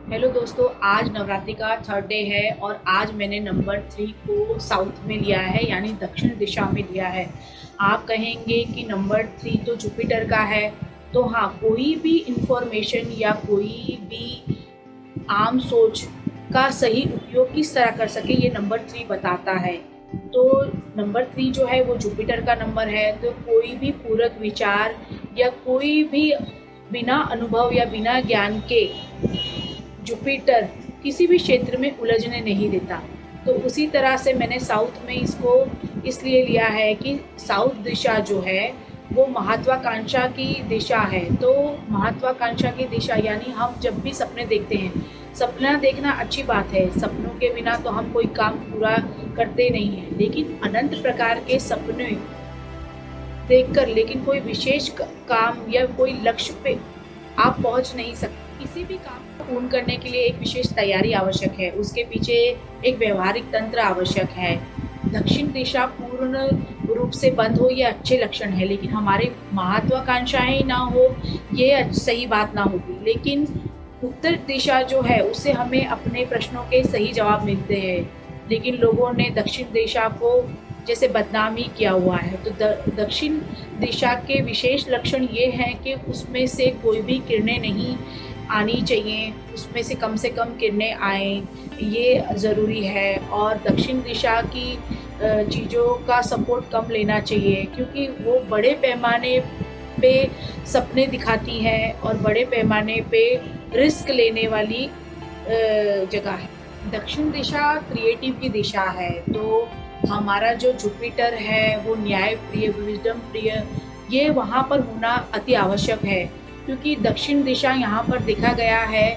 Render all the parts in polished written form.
Hello दोस्तों, आज नवरात्रि का थर्ड डे है और आज मैंने नंबर 3 को साउथ में लिया है, यानी दक्षिण दिशा में लिया है। आप कहेंगे कि नंबर 3 तो जुपिटर का है, तो हाँ, कोई भी इंफॉर्मेशन या कोई भी आम सोच का सही उपयोग किस तरह कर सके, ये नंबर 3 बताता है। तो नंबर 3 जो है वो जुपिटर का नंबर है, तो कोई भी पूरक विचार या कोई भी बिना अनुभव या बिना ज्ञान के जुपिटर किसी भी क्षेत्र में उलझने नहीं देता। तो उसी तरह से मैंने साउथ में इसको इसलिए लिया है कि साउथ दिशा जो है वो महत्वाकांक्षा की दिशा है। तो महत्वाकांक्षा की दिशा यानी हम जब भी सपने देखते हैं, सपना देखना अच्छी बात है, सपनों के बिना तो हम कोई काम पूरा करते नहीं हैं, लेकिन अनंत प्रकार के सपने देखकर लेकिन कोई विशेष काम या कोई लक्ष्य पे आप पहुंच नहीं सकते। किसी भी काम को पूर्ण करने के लिए एक विशेष तैयारी आवश्यक है, उसके पीछे एक व्यवहारिक तंत्र आवश्यक है। दक्षिण दिशा पूर्ण रूप से बंद हो ये अच्छे लक्षण है, लेकिन हमारी महत्वाकांक्षाएं ना हो ये सही बात ना होगी। लेकिन उत्तर दिशा जो है उससे हमें अपने प्रश्नों के सही जवाब मिलते हैं, लेकिन लोगों ने दक्षिण दिशा को जैसे बदनाम ही किया हुआ है। तो दक्षिण दिशा के विशेष लक्षण ये हैं कि उसमें से कोई भी किरणें नहीं आनी चाहिए, उसमें से कम किरणें आएँ, ये ज़रूरी है। और दक्षिण दिशा की चीज़ों का सपोर्ट कम लेना चाहिए, क्योंकि वो बड़े पैमाने पे सपने दिखाती हैं और बड़े पैमाने पे रिस्क लेने वाली जगह है। दक्षिण दिशा क्रिएटिव की दिशा है, तो हमारा जो जुपिटर है वो न्याय प्रिय, विजडम प्रिय, ये वहाँ पर होना अति आवश्यक है। क्योंकि दक्षिण दिशा यहाँ पर देखा गया है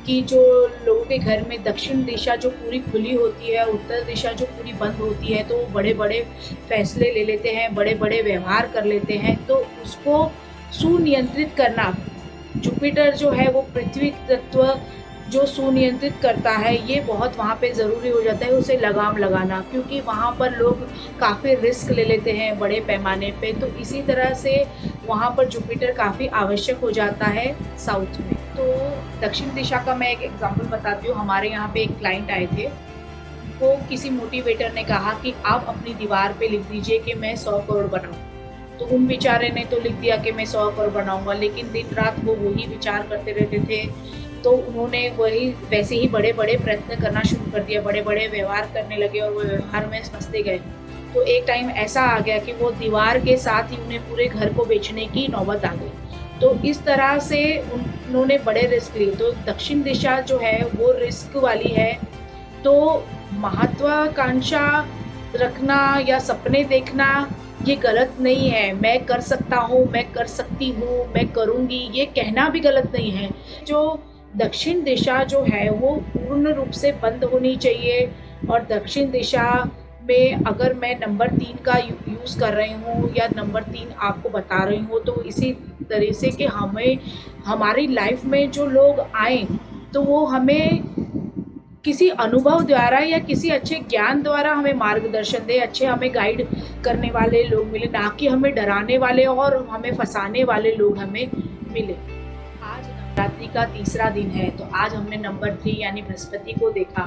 कि जो लोगों के घर में दक्षिण दिशा जो पूरी खुली होती है, उत्तर दिशा जो पूरी बंद होती है, तो वो बड़े बड़े फैसले ले लेते हैं, बड़े बड़े व्यवहार कर लेते हैं। तो उसको सुनियंत्रित करना, जुपिटर जो है वो पृथ्वी तत्व जो सुनियंत्रित करता है, ये बहुत वहाँ पे ज़रूरी हो जाता है उसे लगाम लगाना, क्योंकि वहाँ पर लोग काफ़ी रिस्क ले लेते हैं बड़े पैमाने पे। तो इसी तरह से वहाँ पर जुपिटर काफ़ी आवश्यक हो जाता है साउथ में। तो दक्षिण दिशा का मैं एक एग्जांपल बताती हूँ। हमारे यहाँ पे एक क्लाइंट आए थे, वो किसी मोटिवेटर ने कहा कि आप अपनी दीवार पे लिख दीजिए कि मैं 100 करोड़ बनाऊँ। तो उन बेचारे ने तो लिख दिया कि मैं 100 करोड़ बनाऊँगा, लेकिन दिन रात वो वही विचार करते रहते थे। तो उन्होंने वही वैसे ही बड़े बड़े प्रयत्न करना शुरू कर दिया, बड़े बड़े व्यवहार करने लगे और वो व्यवहार में फंसते गए। तो एक टाइम ऐसा आ गया कि वो दीवार के साथ ही उन्हें पूरे घर को बेचने की नौबत आ गई। तो इस तरह से उन्होंने बड़े रिस्क लिए। तो दक्षिण दिशा जो है वो रिस्क वाली है। तो महत्वाकांक्षा रखना या सपने देखना ये गलत नहीं है। मैं कर सकता हूँ, मैं कर सकती हूँ, मैं करूँगी, ये कहना भी गलत नहीं है। जो दक्षिण दिशा जो है वो पूर्ण रूप से बंद होनी चाहिए। और दक्षिण दिशा में अगर मैं नंबर 3 का यूज़ कर रही हूँ या नंबर 3 आपको बता रही हूँ, तो इसी तरह से कि हमें हमारी लाइफ में जो लोग आए तो वो हमें किसी अनुभव द्वारा या किसी अच्छे ज्ञान द्वारा हमें मार्गदर्शन दे, अच्छे हमें गाइड करने वाले लोग मिले, ना कि हमें डराने वाले और हमें फंसाने वाले लोग हमें मिले। आज नवरात्रि का तीसरा दिन है, तो आज हमने नंबर 3 यानी बृहस्पति को देखा।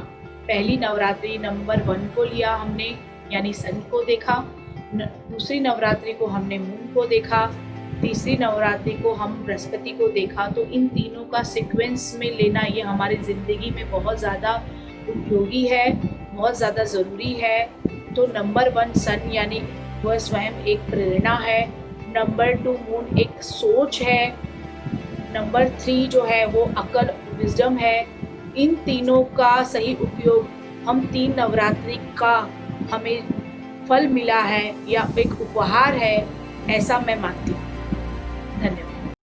पहली नवरात्रि नंबर 1 को लिया हमने, यानी सन को देखा। दूसरी नवरात्रि को हमने मून को देखा। तीसरी नवरात्रि को हम बृहस्पति को देखा। तो इन तीनों का सीक्वेंस में लेना ये हमारी ज़िंदगी में बहुत ज़्यादा उपयोगी है, बहुत ज़्यादा ज़रूरी है। तो नंबर 1 सन यानी वह स्वयं एक प्रेरणा है। नंबर 2 मून एक सोच है। नंबर 3 जो है वो अकल, विजडम है। इन तीनों का सही उपयोग हम 3 नवरात्रि का हमें फल मिला है या एक उपहार है, ऐसा मैं मानती हूँ।